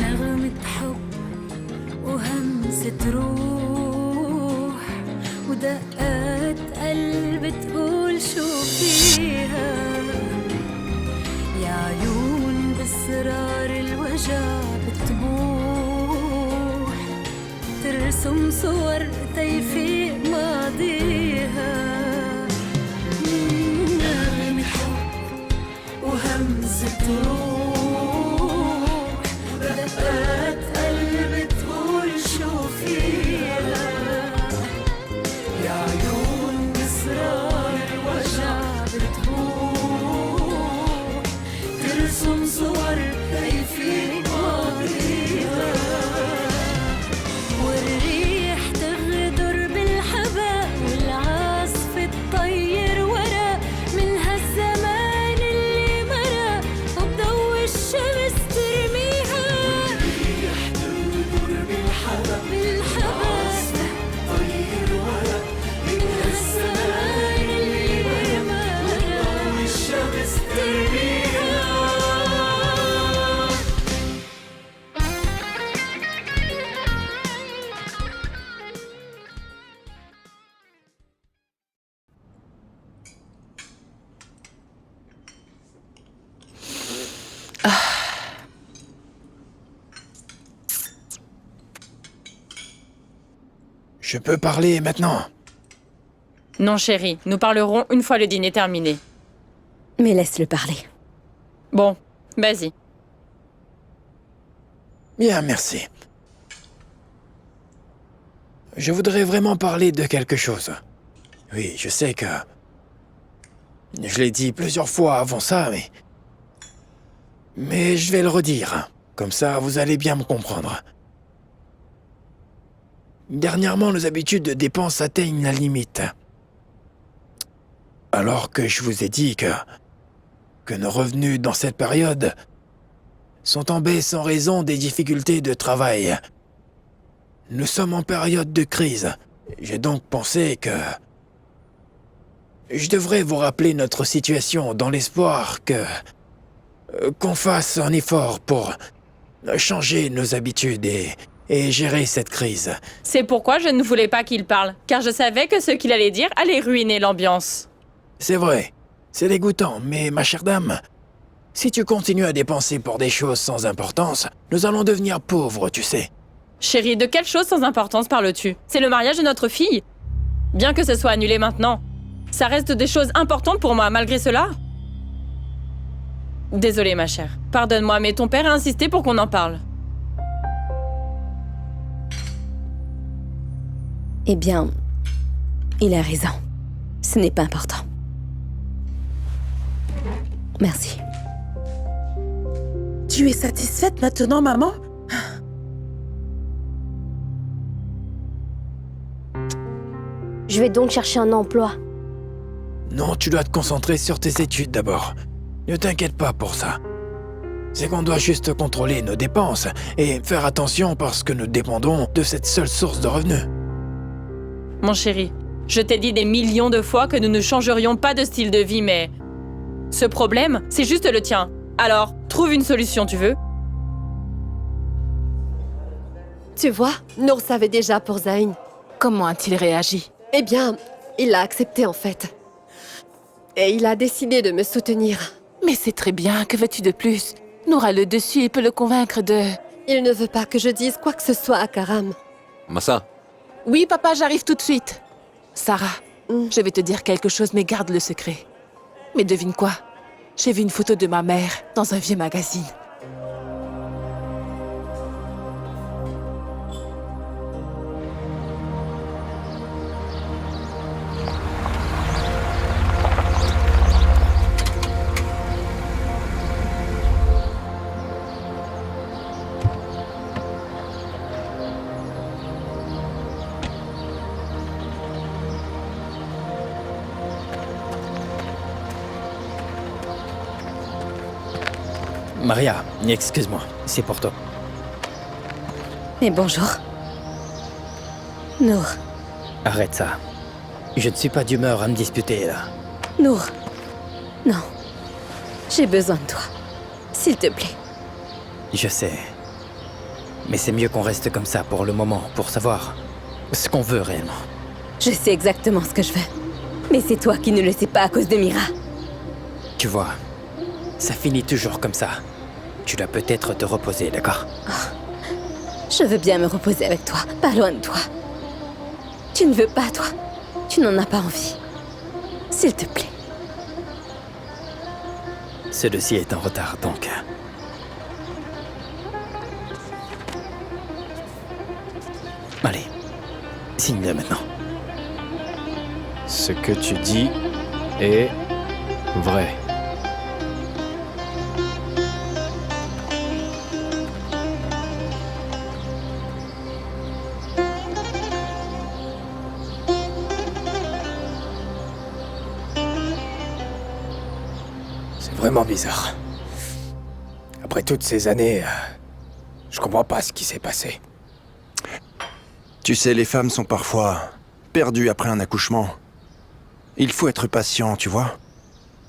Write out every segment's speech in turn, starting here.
نغمة حب وهمسة روح ودقات قلب تقول شو فيها يا عيون بأسرار الوجع بتبوح ترسم صور تيفيق ماضيها نغمة حب وهمسة روح ودقات قلب تقول شو فيها يا عيون بأسرار الوجع بتبوح ترسم صور تيفيق ماضيها والريح تغدر بالحباء والعاصف تطير ورا من هالزمان اللي مرق وبضوء الشمس ترميها والريح تغدر بالحباء تطير ورا من هالزمان اللي مرق وبضوء الشمس ترميها Je peux parler maintenant? Non, chérie, nous parlerons une fois le dîner terminé. Mais laisse-le parler. Bon, vas-y. Bien, merci. Je voudrais vraiment parler de quelque chose. Oui, je sais que... Je l'ai dit plusieurs fois avant ça, mais je vais le redire. Comme ça, vous allez bien me comprendre. Dernièrement, nos habitudes de dépenses atteignent la limite. Alors que je vous ai dit que nos revenus dans cette période sont en baisse en raison des difficultés de travail. Nous sommes en période de crise. J'ai donc pensé que je devrais vous rappeler notre situation dans l'espoir qu'on fasse un effort pour changer nos habitudes et gérer cette crise. C'est pourquoi je ne voulais pas qu'il parle, car je savais que ce qu'il allait dire allait ruiner l'ambiance. C'est vrai, c'est dégoûtant, mais ma chère dame, si tu continues à dépenser pour des choses sans importance, nous allons devenir pauvres, tu sais. Chérie, de quelle chose sans importance parles-tu? C'est le mariage de notre fille. Bien que ce soit annulé maintenant, ça reste des choses importantes pour moi, malgré cela. Désolée, ma chère. Pardonne-moi, mais ton père a insisté pour qu'on en parle. Eh bien, il a raison. Ce n'est pas important. Merci. Tu es satisfaite maintenant, maman? Je vais donc chercher un emploi. Non, tu dois te concentrer sur tes études d'abord. Ne t'inquiète pas pour ça. C'est qu'on doit juste contrôler nos dépenses et faire attention parce que nous dépendons de cette seule source de revenus. Mon chéri, je t'ai dit des millions de fois que nous ne changerions pas de style de vie, mais... Ce problème, c'est juste le tien. Alors, trouve une solution, tu veux? Tu vois, Nour savait déjà pour Zayn. Comment a-t-il réagi? Eh bien, il l'a accepté en fait. Et il a décidé de me soutenir. Mais c'est très bien, que veux-tu de plus? Nour a le dessus et peut le convaincre de... Il ne veut pas que je dise quoi que ce soit à Karam. Massa, Oui, papa, j'arrive tout de suite. Sarah, je vais te dire quelque chose, mais garde le secret. Mais devine quoi? J'ai vu une photo de ma mère dans un vieux magazine. Maria, excuse-moi, c'est pour toi. Mais bonjour. Nour. Arrête ça. Je ne suis pas d'humeur à me disputer, là. Nour. Non. J'ai besoin de toi. S'il te plaît. Je sais. Mais c'est mieux qu'on reste comme ça pour le moment, pour savoir ce qu'on veut réellement. Je sais exactement ce que je veux. Mais c'est toi qui ne le sais pas à cause de Mira. Tu vois, ça finit toujours comme ça. Tu dois peut-être te reposer, d'accord? Je veux bien me reposer avec toi, pas loin de toi. Tu ne veux pas, toi. Tu n'en as pas envie. S'il te plaît. Ce dossier est en retard, donc. Allez, signe-le maintenant. Ce que tu dis est vrai. C'est vraiment bizarre. Après toutes ces années, je comprends pas ce qui s'est passé. Tu sais, les femmes sont parfois perdues après un accouchement. Il faut être patient, tu vois,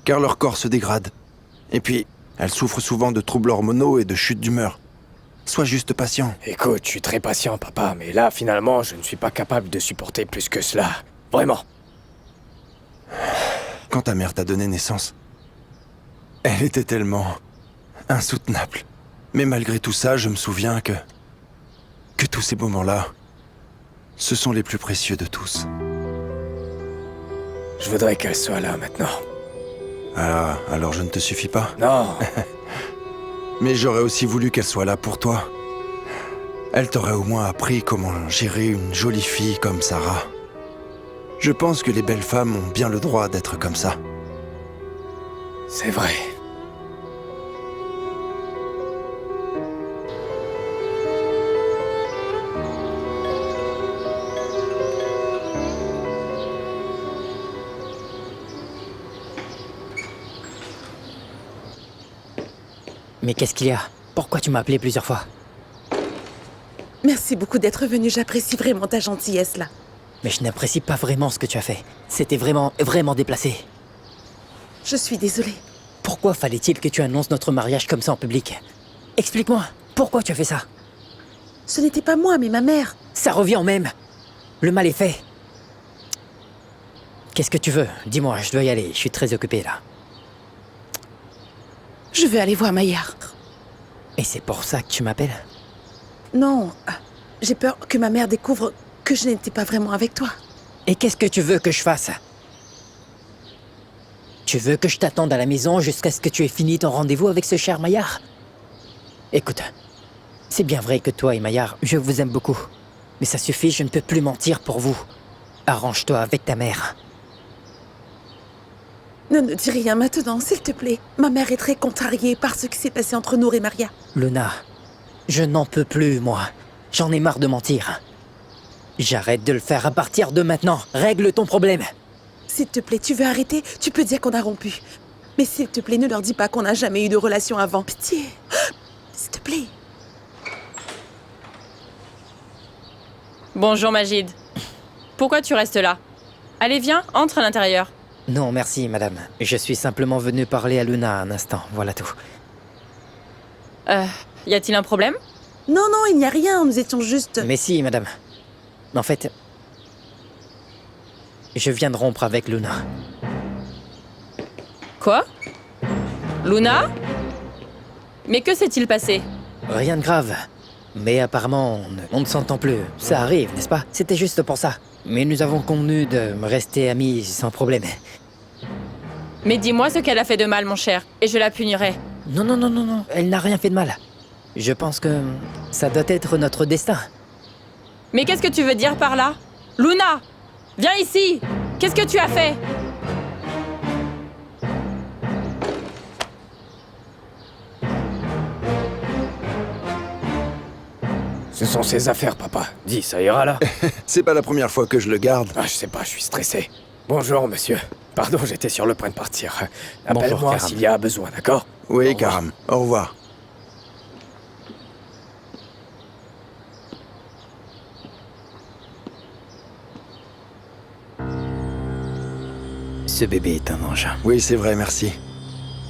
car leur corps se dégrade. Et puis, elles souffrent souvent de troubles hormonaux et de chutes d'humeur. Sois juste patient. Écoute, je suis très patient, papa, mais là, finalement, je ne suis pas capable de supporter plus que cela. Vraiment. Quand ta mère t'a donné naissance, elle était tellement insoutenable. Mais malgré tout ça, je me souviens que tous ces moments-là, ce sont les plus précieux de tous. Je voudrais qu'elle soit là maintenant. Ah, alors je ne te suffis pas? Non. Mais j'aurais aussi voulu qu'elle soit là pour toi. Elle t'aurait au moins appris comment gérer une jolie fille comme Sarah. Je pense que les belles femmes ont bien le droit d'être comme ça. C'est vrai. Mais qu'est-ce qu'il y a? Pourquoi tu m'as appelé plusieurs fois? Merci beaucoup d'être venu, j'apprécie vraiment ta gentillesse là. Mais je n'apprécie pas vraiment ce que tu as fait. C'était vraiment déplacé. Je suis désolée. Pourquoi fallait-il que tu annonces notre mariage comme ça en public? Explique-moi, pourquoi tu as fait ça? Ce n'était pas moi, mais ma mère. Ça revient au même. Le mal est fait. Qu'est-ce que tu veux? Dis-moi, je dois y aller, je suis très occupé là. Je veux aller voir Maillard. Et c'est pour ça que tu m'appelles? Non, j'ai peur que ma mère découvre que je n'étais pas vraiment avec toi. Et qu'est-ce que tu veux que je fasse? Tu veux que je t'attende à la maison jusqu'à ce que tu aies fini ton rendez-vous avec ce cher Maillard? Écoute, c'est bien vrai que toi et Maillard, je vous aime beaucoup. Mais ça suffit, je ne peux plus mentir pour vous. Arrange-toi avec ta mère. Ne dis rien maintenant, s'il te plaît. Ma mère est très contrariée par ce qui s'est passé entre Nour et Maria. Luna, je n'en peux plus, moi. J'en ai marre de mentir. J'arrête de le faire à partir de maintenant. Règle ton problème. S'il te plaît, tu veux arrêter? Tu peux dire qu'on a rompu. Mais s'il te plaît, ne leur dis pas qu'on n'a jamais eu de relation avant. Pitié. S'il te plaît. Bonjour Magid. Pourquoi tu restes là? Allez, viens, entre à l'intérieur. Non, merci, madame. Je suis simplement venu parler à Luna un instant, voilà tout. Y a-t-il un problème? Non, non, il n'y a rien, nous étions juste... Mais si, madame. En fait, je viens de rompre avec Luna. Quoi? Luna? Mais que s'est-il passé? Rien de grave. Mais apparemment, on ne s'entend plus. Ça arrive, n'est-ce pas? C'était juste pour ça. Mais nous avons convenu de rester amis sans problème. Mais dis-moi ce qu'elle a fait de mal, mon cher, et je la punirai. Non, non, non, non, non. Elle n'a rien fait de mal. Je pense que ça doit être notre destin. Mais qu'est-ce que tu veux dire par là? Luna! Viens ici! Qu'est-ce que tu as fait? Ce sont ses affaires, papa. Dis, ça ira là? C'est pas la première fois que je le garde. Ah, je sais pas, je suis stressé. Bonjour, monsieur. Pardon, j'étais sur le point de partir. Bonjour, Appelle-moi Karam. s'il y a besoin, d'accord? Oui, Au revoir. Karam. Au revoir. Ce bébé est un ange. Oui, c'est vrai, merci.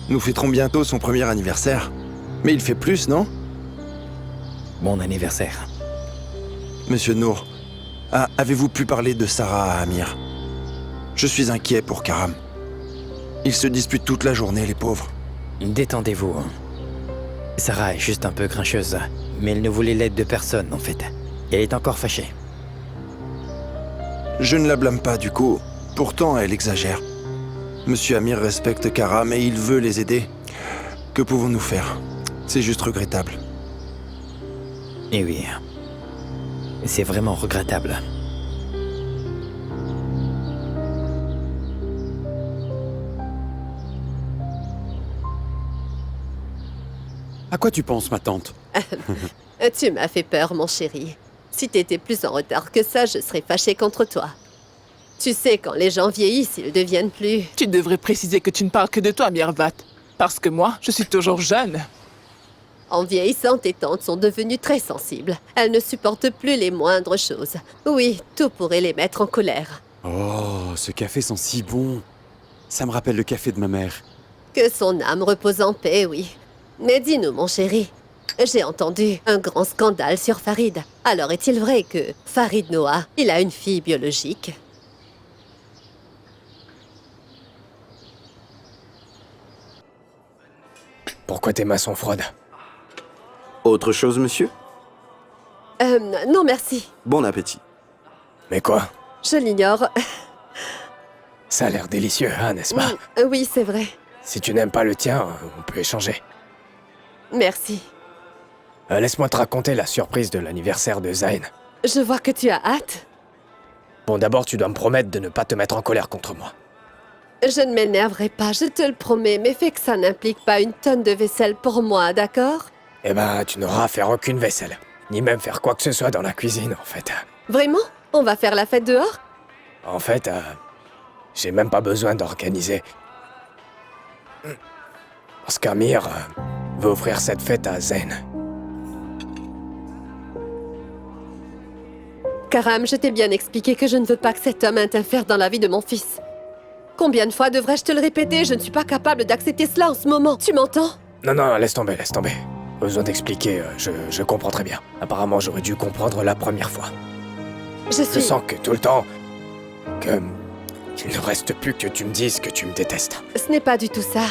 Nous fêterons bientôt son premier anniversaire. Mais il fait plus, non? Bon anniversaire. Monsieur Nour, avez-vous pu parler de Sarah à Amir? Je suis inquiet pour Karam. Ils se disputent toute la journée, les pauvres. Détendez-vous. Sarah est juste un peu grincheuse, mais elle ne voulait l'aide de personne, en fait. Elle est encore fâchée. Je ne la blâme pas, du coup. Pourtant, elle exagère. Monsieur Amir respecte Karam et il veut les aider. Que pouvons-nous faire? C'est juste regrettable. Et oui. C'est vraiment regrettable. À quoi tu penses, ma tante? Tu m'as fait peur, mon chéri. Si t'étais plus en retard que ça, je serais fâchée contre toi. Tu sais, quand les gens vieillissent, ils deviennent plus... Tu devrais préciser que tu ne parles que de toi, Mirvat. Parce que moi, je suis toujours jeune. En vieillissant, tes tantes sont devenues très sensibles. Elles ne supportent plus les moindres choses. Oui, tout pourrait les mettre en colère. Oh, ce café sent si bon. Ça me rappelle le café de ma mère. Que son âme repose en paix, oui. Mais dis-nous, mon chéri, j'ai entendu un grand scandale sur Farid. Alors est-il vrai que Farid Noah, il a une fille biologique? Pourquoi tes mains sont froides? Autre chose, monsieur? Non merci. Bon appétit. Mais quoi? Je l'ignore. Ça a l'air délicieux, hein, n'est-ce pas? Oui, c'est vrai. Si tu n'aimes pas le tien, on peut échanger. Merci. Laisse-moi te raconter la surprise de l'anniversaire de Zayn. Je vois que tu as hâte. Bon, d'abord, tu dois me promettre de ne pas te mettre en colère contre moi. Je ne m'énerverai pas, je te le promets, mais fais que ça n'implique pas une tonne de vaisselle pour moi, d'accord? Eh ben, tu n'auras à faire aucune vaisselle. Ni même faire quoi que ce soit dans la cuisine, en fait. Vraiment? On va faire la fête dehors? En fait, j'ai même pas besoin d'organiser. Parce qu'Amir veut offrir cette fête à Zayn. Karam, je t'ai bien expliqué que je ne veux pas que cet homme interfère dans la vie de mon fils. Combien de fois devrais-je te le répéter? Je ne suis pas capable d'accepter cela en ce moment. Tu m'entends? Non, non, laisse tomber, laisse tomber. Pas besoin d'expliquer, je comprends très bien. Apparemment, j'aurais dû comprendre la première fois. Je sens que tout le temps... que... il ne reste plus que tu me dises que tu me détestes. Ce n'est pas du tout ça.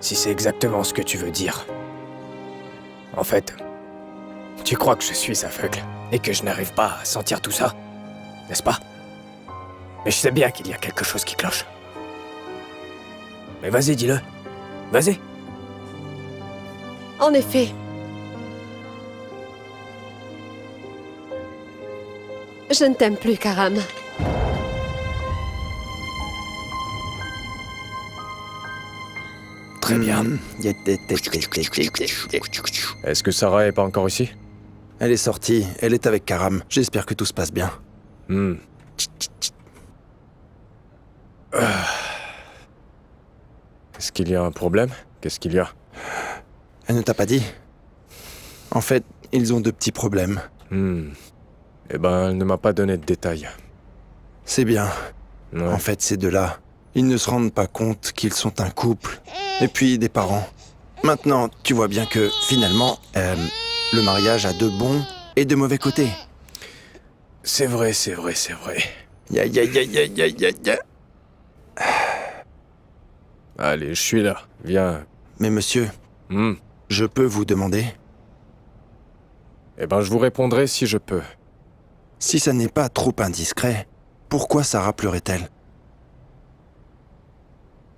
Si c'est exactement ce que tu veux dire. En fait, tu crois que je suis aveugle et que je n'arrive pas à sentir tout ça, n'est-ce pas? Mais je sais bien qu'il y a quelque chose qui cloche. Mais vas-y, dis-le. Vas-y. En effet. Je ne t'aime plus, Karam. Très bien. Est-ce que Sarah est pas encore ici? Elle est sortie, elle est avec Karam. J'espère que tout se passe bien. Est-ce qu'il y a un problème? Qu'est-ce qu'il y a? Elle ne t'a pas dit? En fait, ils ont de petits problèmes. Eh ben, elle ne m'a pas donné de détails. C'est bien. Ouais. En fait, ces deux-là, ils ne se rendent pas compte qu'ils sont un couple. Et puis, des parents. Maintenant, tu vois bien que, finalement, le mariage a de bons et de mauvais côtés. C'est vrai, c'est vrai, c'est vrai. Ya. Allez, je suis là. Viens. Mais monsieur, je peux vous demander? Eh ben, je vous répondrai si je peux. Si ça n'est pas trop indiscret, pourquoi Sarah pleurait-elle?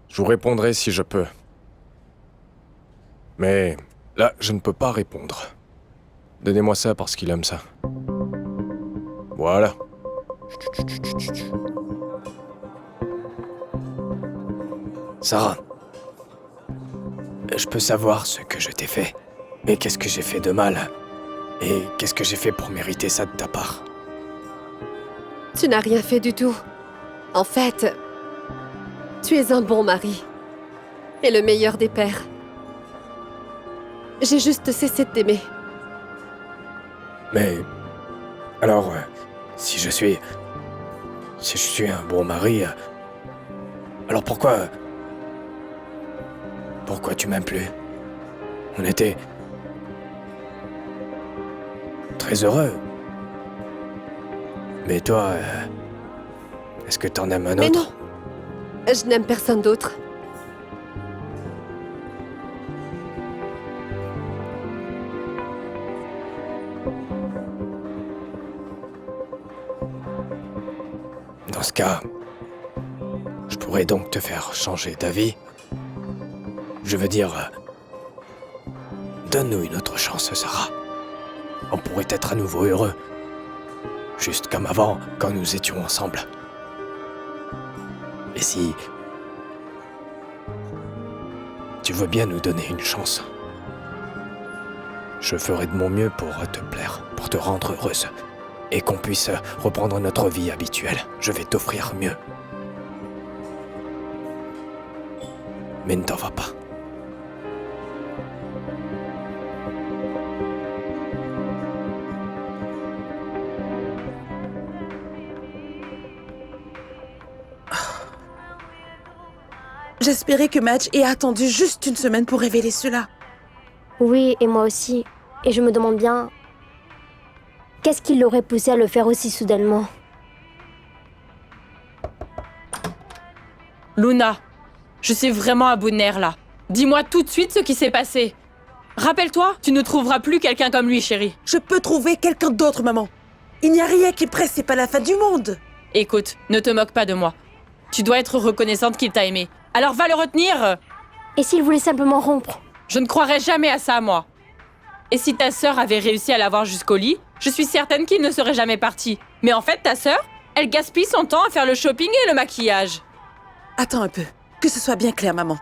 Je vous répondrai si je peux. Mais là, je ne peux pas répondre. Donnez-moi ça parce qu'il aime ça. Voilà. Sarah, je peux savoir ce que je t'ai fait. Mais qu'est-ce que j'ai fait de mal? Et qu'est-ce que j'ai fait pour mériter ça de ta part? Tu n'as rien fait du tout. En fait, tu es un bon mari. Et le meilleur des pères. J'ai juste cessé de t'aimer. Mais... alors, si je suis un bon mari... alors pourquoi tu m'aimes plus? On était très heureux. Mais toi, est-ce que t'en aimes un autre? Mais non, je n'aime personne d'autre. Dans ce cas, je pourrais donc te faire changer d'avis. Je veux dire, donne-nous une autre chance, Sarah. On pourrait être à nouveau heureux. Juste comme avant, quand nous étions ensemble. Et si tu veux bien nous donner une chance, je ferai de mon mieux pour te plaire, pour te rendre heureuse. Et qu'on puisse reprendre notre vie habituelle. Je vais t'offrir mieux. Mais ne t'en va pas. J'espérais que Madge ait attendu juste une semaine pour révéler cela. Oui, et moi aussi. Et je me demande bien... Qu'est-ce qui l'aurait poussé à le faire aussi soudainement? Luna, je suis vraiment à bout de nerfs là. Dis-moi tout de suite ce qui s'est passé. Rappelle-toi, tu ne trouveras plus quelqu'un comme lui, chérie. Je peux trouver quelqu'un d'autre, maman. Il n'y a rien qui presse, c'est pas la fin du monde. Écoute, ne te moque pas de moi. Tu dois être reconnaissante qu'il t'a aimé. Alors va le retenir. Et s'il voulait simplement rompre? Je ne croirais jamais à ça, moi. Et si ta sœur avait réussi à l'avoir jusqu'au lit, je suis certaine qu'il ne serait jamais parti. Mais en fait, ta sœur, elle gaspille son temps à faire le shopping et le maquillage. Attends un peu, que ce soit bien clair, maman.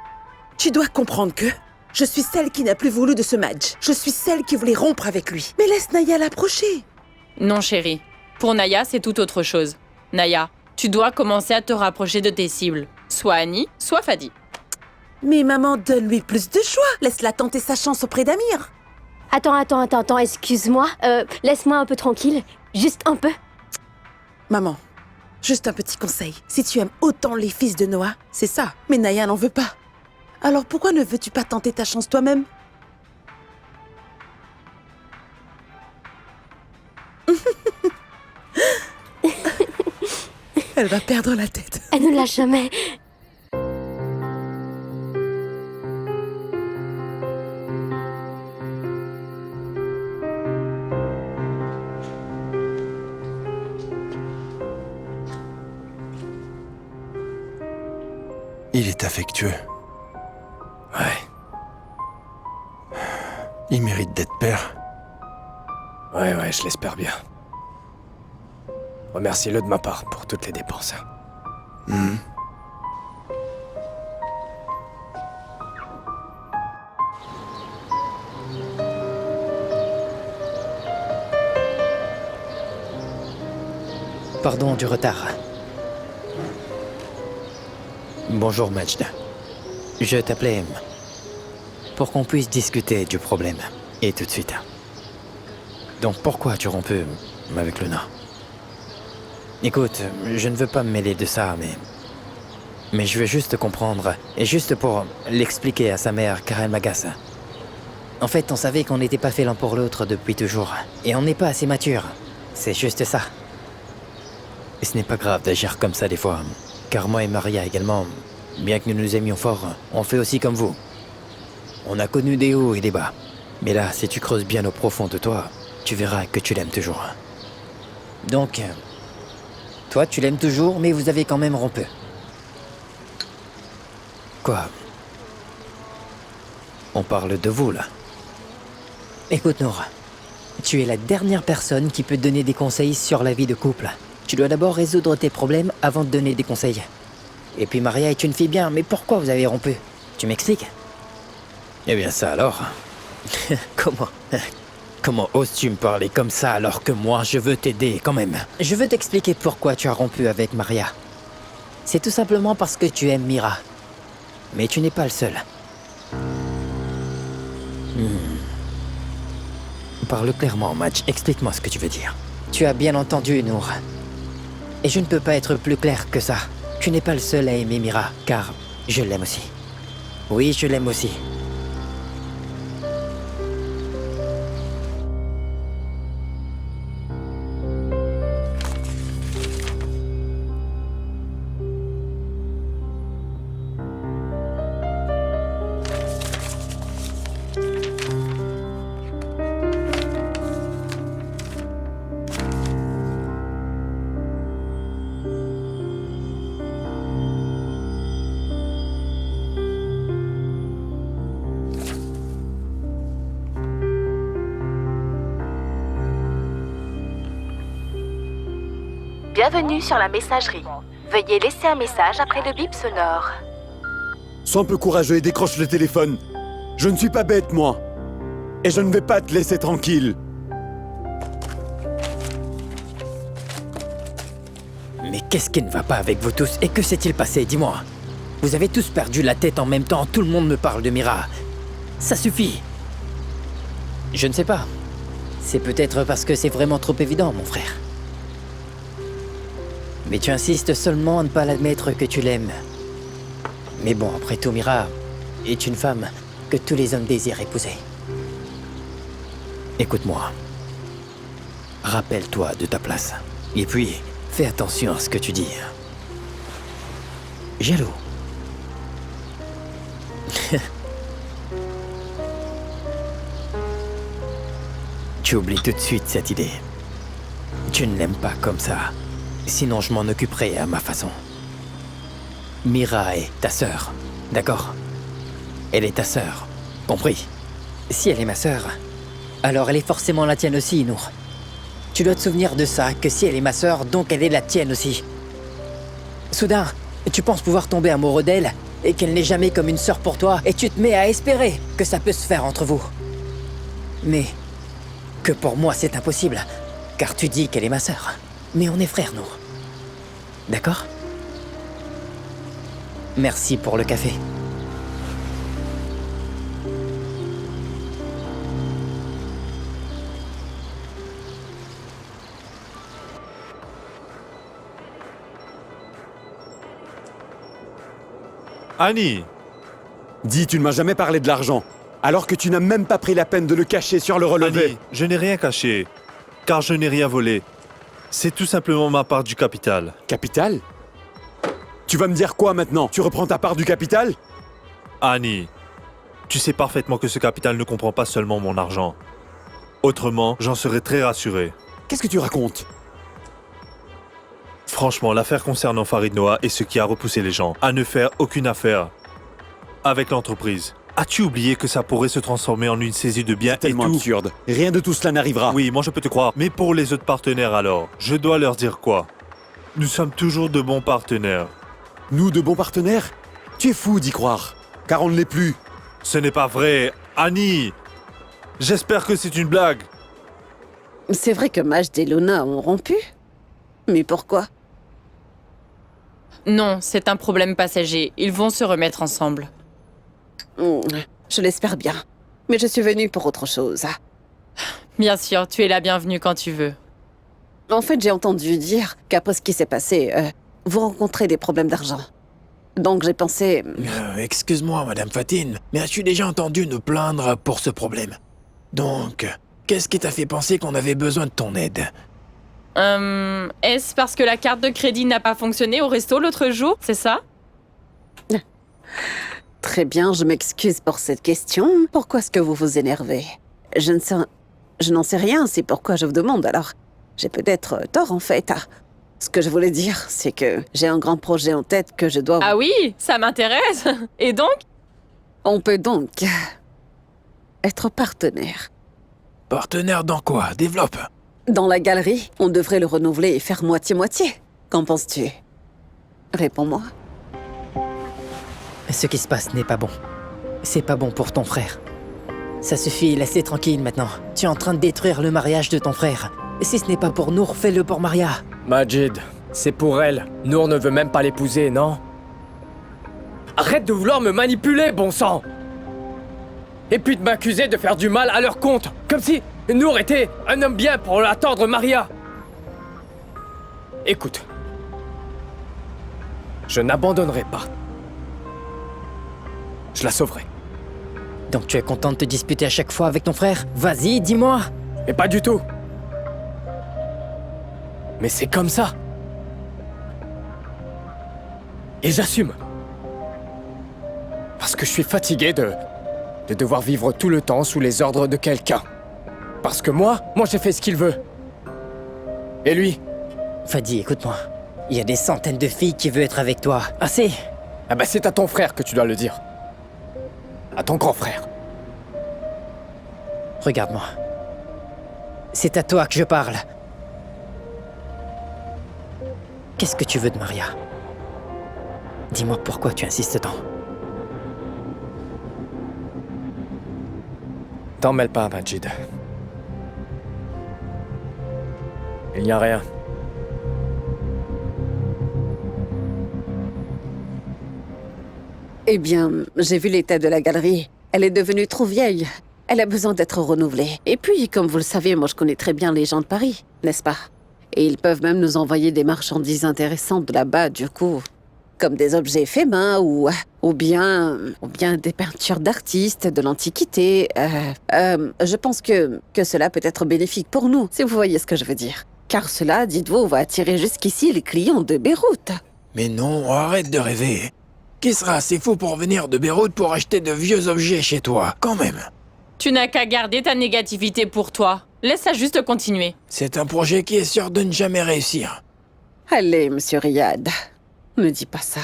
Tu dois comprendre que je suis celle qui n'a plus voulu de ce Madge. Je suis celle qui voulait rompre avec lui. Mais laisse Naya l'approcher. Non, chérie. Pour Naya, c'est tout autre chose. Naya, tu dois commencer à te rapprocher de tes cibles. Soit Annie, soit Fadi. Mais maman, donne-lui plus de choix. Laisse-la tenter sa chance auprès d'Amir. Attends, excuse-moi. Laisse-moi un peu tranquille. Juste un peu. Maman, juste un petit conseil. Si tu aimes autant les fils de Noah, c'est ça. Mais Naya n'en veut pas. Alors pourquoi ne veux-tu pas tenter ta chance toi-même? Elle va perdre la tête. Elle ne lâche jamais. Il est affectueux. Ouais. Il mérite d'être père. Ouais, je l'espère bien. Remercie-le de ma part pour toutes les dépenses. Pardon du retard. Bonjour Majd. Je t'appelais pour qu'on puisse discuter du problème. Et tout de suite. Donc pourquoi tu rompu avec Luna? Écoute, je ne veux pas me mêler de ça, mais je veux juste comprendre. Et juste pour l'expliquer à sa mère, car elle m'agace. En fait, on savait qu'on n'était pas fait l'un pour l'autre depuis toujours. Et on n'est pas assez mature. C'est juste ça. Et ce n'est pas grave d'agir comme ça des fois. Car moi et Maria également, bien que nous nous aimions fort, on fait aussi comme vous. On a connu des hauts et des bas. Mais là, si tu creuses bien au profond de toi, tu verras que tu l'aimes toujours. Donc, toi tu l'aimes toujours, mais vous avez quand même rompu. Quoi? On parle de vous, là. Écoute, Noura. Tu es la dernière personne qui peut donner des conseils sur la vie de couple. Tu dois d'abord résoudre tes problèmes avant de donner des conseils. Et puis Maria est une fille bien, mais pourquoi vous avez rompu? Tu m'expliques? Eh bien ça alors. Comment oses-tu me parler comme ça alors que moi je veux t'aider quand même? Je veux t'expliquer pourquoi tu as rompu avec Maria. C'est tout simplement parce que tu aimes Mira. Mais tu n'es pas le seul. Parle clairement, Madge. Explique-moi ce que tu veux dire. Tu as bien entendu, Nour. Et je ne peux pas être plus clair que ça. Tu n'es pas le seul à aimer Mira, car je l'aime aussi. Oui, je l'aime aussi. Bienvenue sur la messagerie. Veuillez laisser un message après le bip sonore. Sois un peu courageux et décroche le téléphone. Je ne suis pas bête, moi. Et je ne vais pas te laisser tranquille. Mais qu'est-ce qui ne va pas avec vous tous? Et que s'est-il passé? Dis-moi. Vous avez tous perdu la tête en même temps. Tout le monde me parle de Mira. Ça suffit. Je ne sais pas. C'est peut-être parce que c'est vraiment trop évident, mon frère. Mais tu insistes seulement à ne pas l'admettre que tu l'aimes. Mais bon, après tout, Mira est une femme que tous les hommes désirent épouser. Écoute-moi. Rappelle-toi de ta place. Et puis, fais attention à ce que tu dis. Jaloux. Tu oublies tout de suite cette idée. Tu ne l'aimes pas comme ça. Sinon, je m'en occuperai à ma façon. Mira est ta sœur, d'accord? Elle est ta sœur, compris? Si elle est ma sœur, alors elle est forcément la tienne aussi, Nour. Tu dois te souvenir de ça, que si elle est ma sœur, donc elle est la tienne aussi. Soudain, tu penses pouvoir tomber amoureux d'elle, et qu'elle n'est jamais comme une sœur pour toi, et tu te mets à espérer que ça peut se faire entre vous. Mais que pour moi c'est impossible, car tu dis qu'elle est ma sœur. Mais on est frères, Nour. D'accord? Merci pour le café. Annie! Dis, tu ne m'as jamais parlé de l'argent, alors que tu n'as même pas pris la peine de le cacher sur le relevé. Annie, je n'ai rien caché, car je n'ai rien volé. C'est tout simplement ma part du capital. Capital? Tu vas me dire quoi maintenant? Tu reprends ta part du capital? Annie, tu sais parfaitement que ce capital ne comprend pas seulement mon argent. Autrement, j'en serais très rassuré. Qu'est-ce que tu racontes? Franchement, l'affaire concernant Farid Noah est ce qui a repoussé les gens à ne faire aucune affaire avec l'entreprise. As-tu oublié que ça pourrait se transformer en une saisie de biens et tellement tout? absurde. Rien de tout cela n'arrivera. Oui, moi je peux te croire. Mais pour les autres partenaires alors, je dois leur dire quoi? Nous sommes toujours de bons partenaires. Nous de bons partenaires? Tu es fou d'y croire, car on ne l'est plus. Ce n'est pas vrai, Annie. J'espère que c'est une blague. C'est vrai que Majd et Lona ont rompu? Mais pourquoi? Non, c'est un problème passager. Ils vont se remettre ensemble. Je l'espère bien. Mais je suis venue pour autre chose. Bien sûr, tu es la bienvenue quand tu veux. En fait, j'ai entendu dire qu'après ce qui s'est passé, vous rencontrez des problèmes d'argent. Donc j'ai pensé... Excuse-moi, Madame Fatine, mais as-tu déjà entendu nous plaindre pour ce problème? Donc, qu'est-ce qui t'a fait penser qu'on avait besoin de ton aide? Est-ce parce que la carte de crédit n'a pas fonctionné au resto l'autre jour, c'est ça? Très bien, je m'excuse pour cette question. Pourquoi est-ce que vous vous énervez? Je n'en sais rien, c'est pourquoi je vous demande, alors... J'ai peut-être tort, en fait. Ce que je voulais dire, c'est que j'ai un grand projet en tête que je dois... Ah oui, ça m'intéresse. Et donc? On peut donc... être partenaire. Partenaire dans quoi? Développe. Dans la galerie, on devrait le renouveler et faire moitié-moitié. Qu'en penses-tu? Réponds-moi. Ce qui se passe n'est pas bon. C'est pas bon pour ton frère. Ça suffit, laissez tranquille maintenant. Tu es en train de détruire le mariage de ton frère. Si ce n'est pas pour Nour, fais-le pour Maria. Majid, c'est pour elle. Nour ne veut même pas l'épouser, non? Arrête de vouloir me manipuler, bon sang! Et puis de m'accuser de faire du mal à leur compte, comme si Nour était un homme bien pour attendre Maria. Écoute, je n'abandonnerai pas. Je la sauverai. Donc tu es content de te disputer à chaque fois avec ton frère? Vas-y, dis-moi. Mais pas du tout. Mais c'est comme ça. Et j'assume. Parce que je suis fatigué de devoir vivre tout le temps sous les ordres de quelqu'un. Parce que moi j'ai fait ce qu'il veut. Et lui? Fadi, écoute-moi. Il y a des centaines de filles qui veulent être avec toi. Assez. Ah bah c'est à ton frère que tu dois le dire. À ton grand frère. Regarde-moi. C'est à toi que je parle. Qu'est-ce que tu veux de Maria? Dis-moi pourquoi tu insistes tant. T'en mêle pas, Majid. Il n'y a rien. Eh bien, j'ai vu l'état de la galerie. Elle est devenue trop vieille. Elle a besoin d'être renouvelée. Et puis, comme vous le savez, moi je connais très bien les gens de Paris, n'est-ce pas? Et ils peuvent même nous envoyer des marchandises intéressantes de là-bas, du coup. Comme des objets faits main ou bien des peintures d'artistes de l'Antiquité. Je pense que cela peut être bénéfique pour nous, si vous voyez ce que je veux dire. Car cela, dites-vous, va attirer jusqu'ici les clients de Beyrouth. Mais non, arrête de rêver. Qui sera assez fou pour venir de Beyrouth pour acheter de vieux objets chez toi, quand même? Tu n'as qu'à garder ta négativité pour toi. Laisse ça juste continuer. C'est un projet qui est sûr de ne jamais réussir. Allez, monsieur Riyad, ne dis pas ça.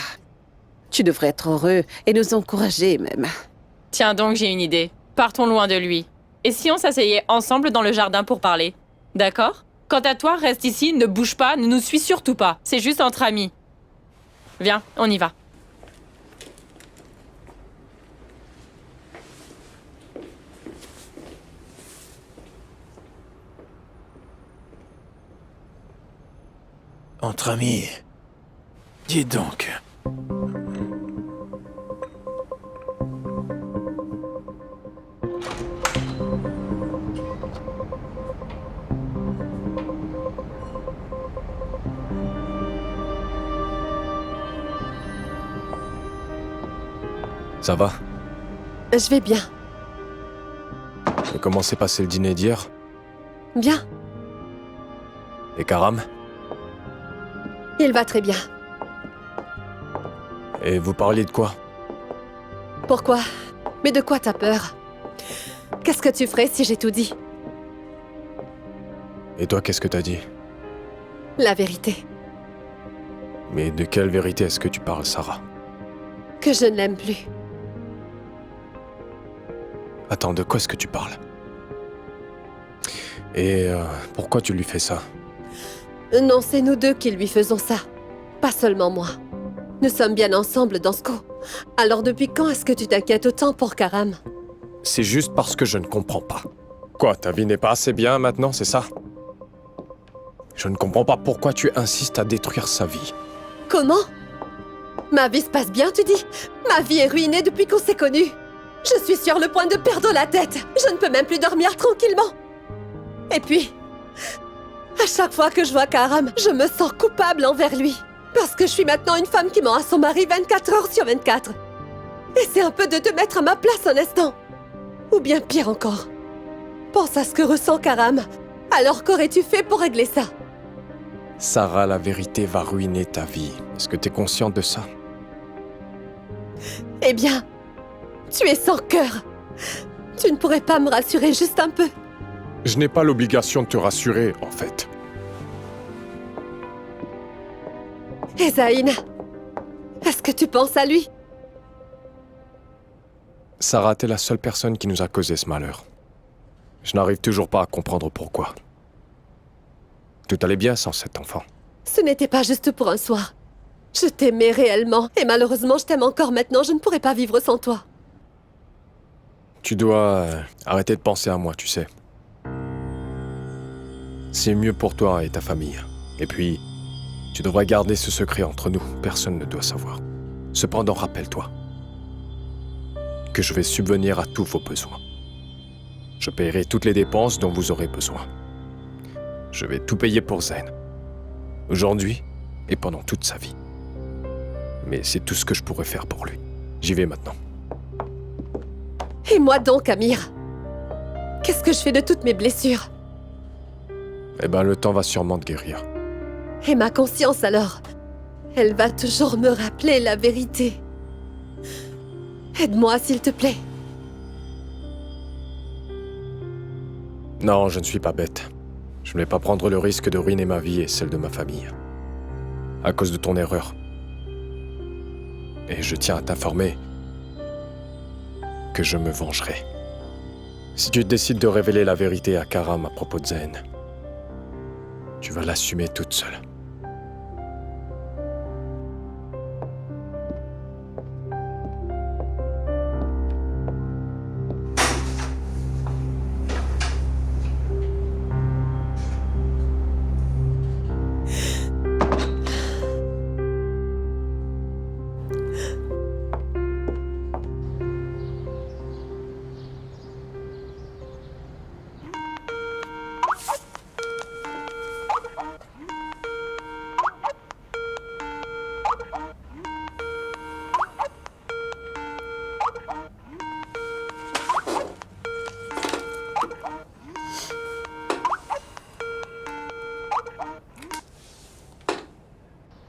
Tu devrais être heureux et nous encourager même. Tiens donc, j'ai une idée. Partons loin de lui. Et si on s'asseyait ensemble dans le jardin pour parler? D'accord? Quant à toi, reste ici, ne bouge pas, ne nous suis surtout pas. C'est juste entre amis. Viens, on y va. Entre amis. Dis donc. Ça va? Je vais bien. Et comment s'est passé le dîner d'hier? Bien. Et Karam? Il va très bien. Et vous parliez de quoi? Pourquoi? Mais de quoi t'as peur? Qu'est-ce que tu ferais si j'ai tout dit? Et toi, qu'est-ce que t'as dit? La vérité. Mais de quelle vérité est-ce que tu parles, Sarah? Que je ne l'aime plus. Attends, de quoi est-ce que tu parles? Et pourquoi tu lui fais ça? Non, c'est nous deux qui lui faisons ça. Pas seulement moi. Nous sommes bien ensemble dans ce coup. Alors depuis quand est-ce que tu t'inquiètes autant pour Karam? C'est juste parce que je ne comprends pas. Quoi, ta vie n'est pas assez bien maintenant, c'est ça? Je ne comprends pas pourquoi tu insistes à détruire sa vie. Comment? Ma vie se passe bien, tu dis? Ma vie est ruinée depuis qu'on s'est connus. Je suis sur le point de perdre la tête. Je ne peux même plus dormir tranquillement. Et puis, à chaque fois que je vois Karam, je me sens coupable envers lui. Parce que je suis maintenant une femme qui ment à son mari 24 heures sur 24. Et c'est un peu de te mettre à ma place un instant. Ou bien pire encore. Pense à ce que ressent Karam. Alors qu'aurais-tu fait pour régler ça? Sarah, la vérité va ruiner ta vie. Est-ce que tu es consciente de ça? Eh bien, tu es sans cœur. Tu ne pourrais pas me rassurer juste un peu? Je n'ai pas l'obligation de te rassurer, en fait. Et Zayn, est-ce que tu penses à lui? Sarah, t'es la seule personne qui nous a causé ce malheur. Je n'arrive toujours pas à comprendre pourquoi. Tout allait bien sans cet enfant. Ce n'était pas juste pour un soir. Je t'aimais réellement, et malheureusement je t'aime encore maintenant, je ne pourrais pas vivre sans toi. Tu dois arrêter de penser à moi, tu sais. C'est mieux pour toi et ta famille. Et puis, tu devrais garder ce secret entre nous. Personne ne doit savoir. Cependant, rappelle-toi que je vais subvenir à tous vos besoins. Je paierai toutes les dépenses dont vous aurez besoin. Je vais tout payer pour Zayn. Aujourd'hui et pendant toute sa vie. Mais c'est tout ce que je pourrais faire pour lui. J'y vais maintenant. Et moi donc, Amir? Qu'est-ce que je fais de toutes mes blessures? Eh ben, le temps va sûrement te guérir. Et ma conscience alors? Elle va toujours me rappeler la vérité. Aide-moi, s'il te plaît. Non, je ne suis pas bête. Je ne vais pas prendre le risque de ruiner ma vie et celle de ma famille. À cause de ton erreur. Et je tiens à t'informer que je me vengerai. Si tu décides de révéler la vérité à Karam à propos de Zayn, tu vas l'assumer toute seule.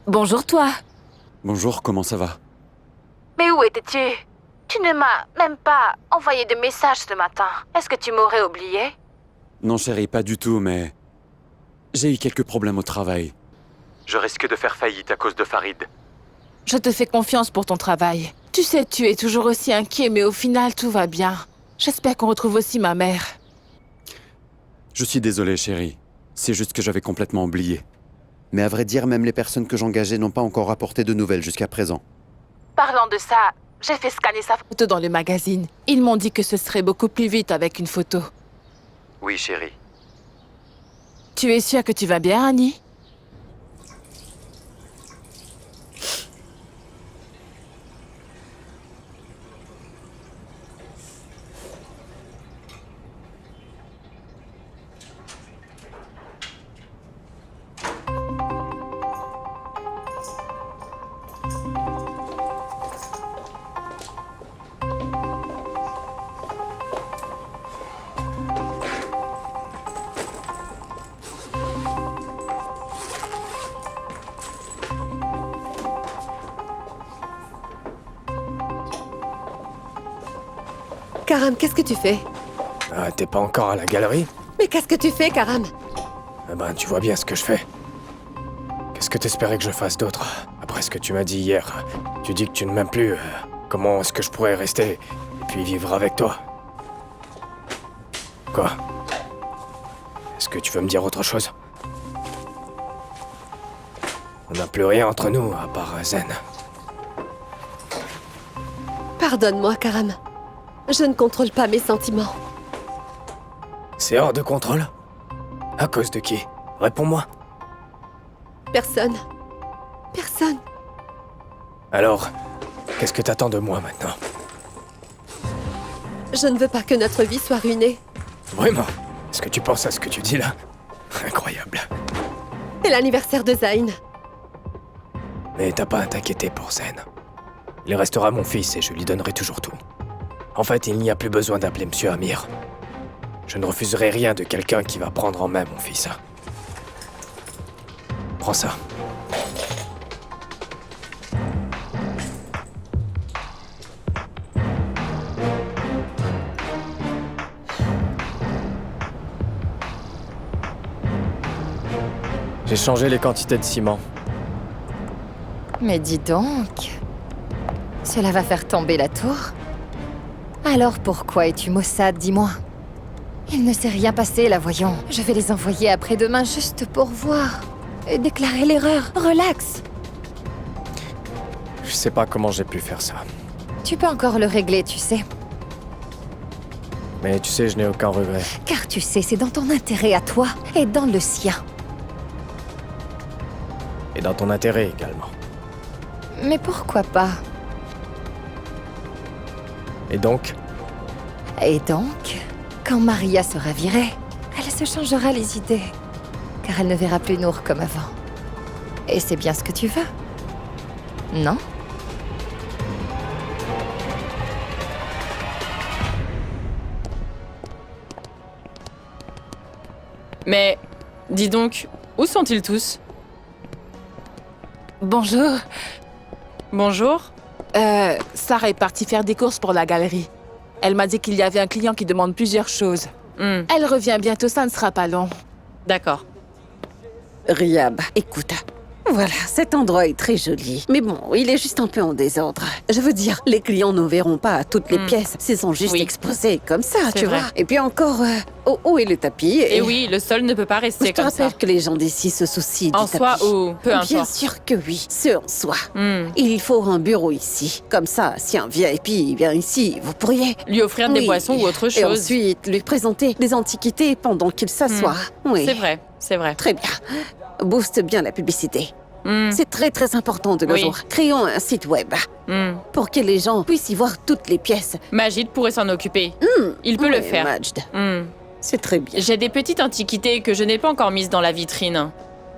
Bonjour toi. Bonjour, comment ça va? Mais où étais-tu? Tu ne m'as même pas envoyé de message ce matin. Est-ce que tu m'aurais oublié? Non chérie, pas du tout, mais... J'ai eu quelques problèmes au travail. Je risque de faire faillite à cause de Farid. Je te fais confiance pour ton travail. Tu sais, tu es toujours aussi inquiet, mais au final, tout va bien. J'espère qu'on retrouve aussi ma mère. Je suis désolé chérie, c'est juste que j'avais complètement oublié. Mais à vrai dire, même les personnes que j'engageais n'ont pas encore apporté de nouvelles jusqu'à présent. Parlant de ça, j'ai fait scanner sa Photo dans le magazine. Ils m'ont dit que ce serait beaucoup plus vite avec une photo. Oui, chérie. Tu es sûre que tu vas bien, Annie? Karam, qu'est-ce que tu fais? Ah, t'es pas encore à la galerie? Mais qu'est-ce que tu fais, Karam? Eh ben, tu vois bien ce que je fais. Qu'est-ce que t'espérais que je fasse d'autre? Après ce que tu m'as dit hier, tu dis que tu ne m'aimes plus. Comment est-ce que je pourrais rester et puis vivre avec toi? Quoi? Est-ce que tu veux me dire autre chose? On n'a plus rien entre nous, à part Zen. Pardonne-moi, Karam. Je ne contrôle pas mes sentiments. C'est hors de contrôle? À cause de qui? Réponds-moi. Personne. Personne. Alors, qu'est-ce que t'attends de moi maintenant? Je ne veux pas que notre vie soit ruinée. Vraiment? Est-ce que tu penses à ce que tu dis là? Incroyable. Et l'anniversaire de Zayn. Mais t'as pas à t'inquiéter pour Zen. Il restera mon fils et je lui donnerai toujours tout. En fait, il n'y a plus besoin d'appeler Monsieur Amir. Je ne refuserai rien de quelqu'un qui va prendre en main mon fils. Prends ça. J'ai changé les quantités de ciment. Mais dis donc, cela va faire tomber la tour? Alors pourquoi es-tu maussade, dis-moi? Il ne s'est rien passé là, voyons. Je vais les envoyer après-demain juste pour voir et déclarer l'erreur. Relax. Je sais pas comment j'ai pu faire ça. Tu peux encore le régler, tu sais. Mais tu sais, je n'ai aucun regret. Car tu sais, c'est dans ton intérêt à toi et dans le sien. Et dans ton intérêt également. Mais pourquoi pas? Et donc? Et donc, quand Maria sera virée, elle se changera les idées. Car elle ne verra plus Nour comme avant. Et c'est bien ce que tu veux, non? Mais, dis donc, où sont-ils tous? Bonjour. Bonjour. Sarah est partie faire des courses pour la galerie. Elle m'a dit qu'il y avait un client qui demande plusieurs choses. Elle revient bientôt, ça ne sera pas long. D'accord. Riyab, écoute. Voilà, cet endroit est très joli. Mais bon, il est juste un peu en désordre. Je veux dire, les clients ne verront pas toutes les pièces s'ils sont juste exposés comme ça, C'est tu vrai. vois. Et puis encore, où est le tapis? Et oui, le sol ne peut pas rester comme ça. Je te rappelle que les gens d'ici se soucient En du tapis. soi ou peu importe. Bien sûr que oui, ce en soi. Il faut un bureau ici. Comme ça, si un VIP vient ici, vous pourriez... Lui offrir des boissons ou autre chose. Et ensuite, lui présenter des antiquités pendant qu'il s'assoit. Oui. C'est vrai, c'est vrai. Très bien. Booste bien la publicité. C'est très très important de nos Oui. jours. Créons un site web pour que les gens puissent y voir toutes les pièces. Majid pourrait s'en occuper. Il peut le Oui, faire. Majd. C'est très bien. J'ai des petites antiquités que je n'ai pas encore mises dans la vitrine.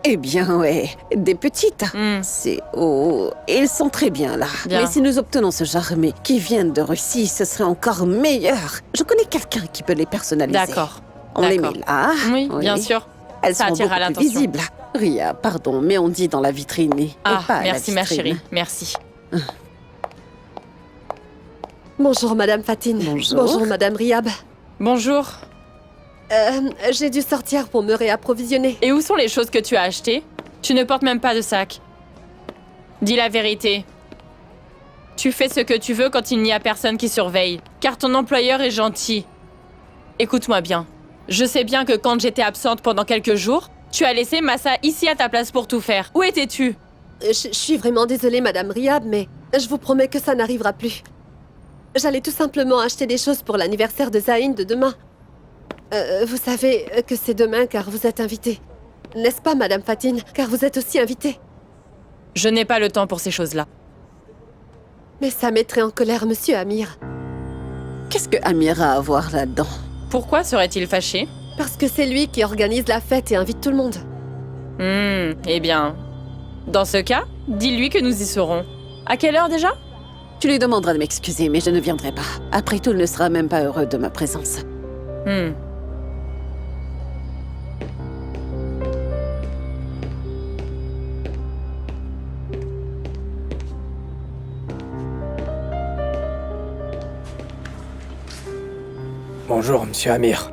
Eh bien, ouais, des petites. C'est... Oh, ils sont très bien là. Bien. Mais si nous obtenons ce jarmé qui viennent de Russie, ce serait encore meilleur. Je connais quelqu'un qui peut les personnaliser. D'accord. On les met là. Oui, bien sûr. Elles Ça sont attirera beaucoup plus l'attention. visibles. Ria, pardon, mais on dit dans la vitrine et Ah, pas à la merci ma vitrine. chérie, merci. Bonjour, Madame Fatine. Bonjour, Madame Riab. Bonjour. J'ai dû sortir pour me réapprovisionner. Et où sont les choses que tu as achetées? Tu ne portes même pas de sac. Dis la vérité. Tu fais ce que tu veux quand il n'y a personne qui surveille, car ton employeur est gentil. Écoute-moi bien. Je sais bien que quand j'étais absente pendant quelques jours, tu as laissé Massa ici à ta place pour tout faire. Où étais-tu? Je suis vraiment désolée, Madame Riab, mais je vous promets que ça n'arrivera plus. J'allais tout simplement acheter des choses pour l'anniversaire de Zayn de demain. Vous savez que c'est demain car vous êtes invitée. N'est-ce pas, Madame Fatine? Car vous êtes aussi invitée. Je n'ai pas le temps pour ces choses-là. Mais ça mettrait en colère Monsieur Amir. Qu'est-ce que Amir a à voir là-dedans? Pourquoi serait-il fâché? Parce que c'est lui qui organise la fête et invite tout le monde. Eh bien... Dans ce cas, dis-lui que nous y serons. À quelle heure déjà? Tu lui demanderas de m'excuser, mais je ne viendrai pas. Après tout, il ne sera même pas heureux de ma présence. Bonjour, monsieur Amir.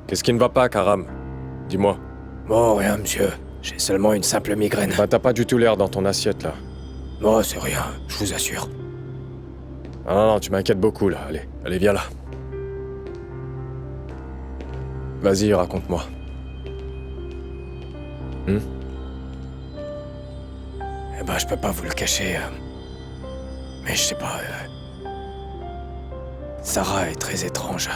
Qu'est-ce qui ne va pas, Karam? Dis-moi. Oh, rien, monsieur. J'ai seulement une simple migraine. Bah, t'as pas du tout l'air dans ton assiette, là. Oh, c'est rien, je vous assure. Ah non, non, tu m'inquiètes beaucoup, là. Allez, viens là. Vas-y, raconte-moi. Eh ben, je peux pas vous le cacher. Mais je sais pas... Sarah est très étrange.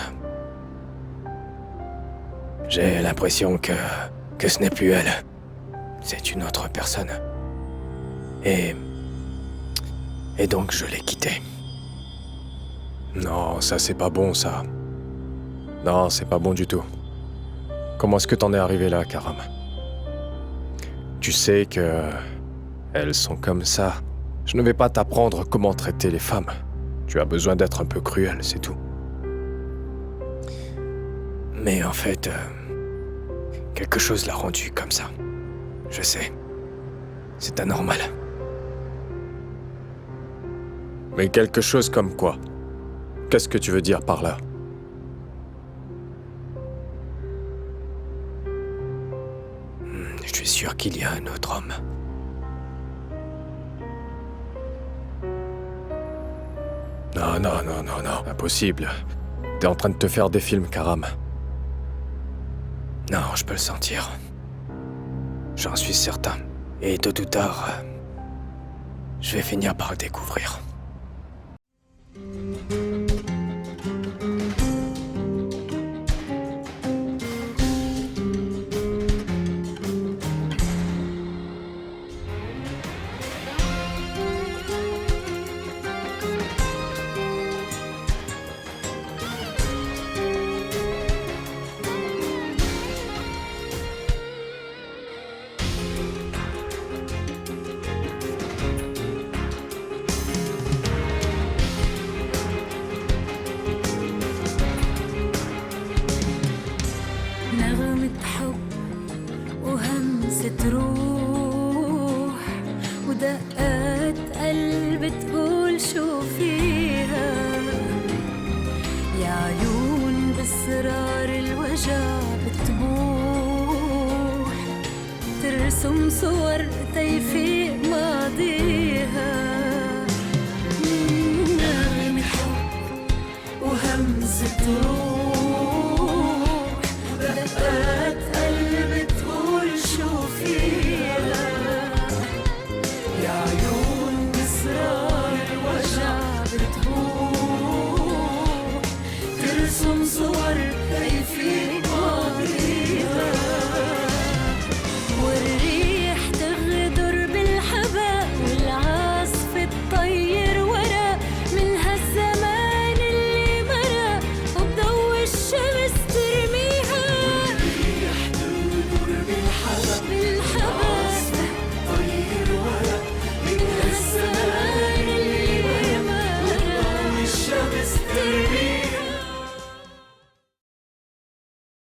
J'ai l'impression que ce n'est plus elle. C'est une autre personne. Et donc je l'ai quittée. Non, ça c'est pas bon, ça. Non, c'est pas bon du tout. Comment est-ce que t'en es arrivé là, Karam? Tu sais que... elles sont comme ça. Je ne vais pas t'apprendre comment traiter les femmes. Tu as besoin d'être un peu cruel, c'est tout. Mais en fait, quelque chose l'a rendu comme ça. Je sais. C'est anormal. Mais quelque chose comme quoi? Qu'est-ce que tu veux dire par là? Je suis sûr qu'il y a un autre homme. Non, impossible. T'es en train de te faire des films, Karam. Non, je peux le sentir. J'en suis certain. Et tôt ou tard, je vais finir par le découvrir. نغمة حب وهمسة روح ودقات قلب تقول شو فيها يا عيون بأسرار الوجع بتبوح ترسم صور تيفي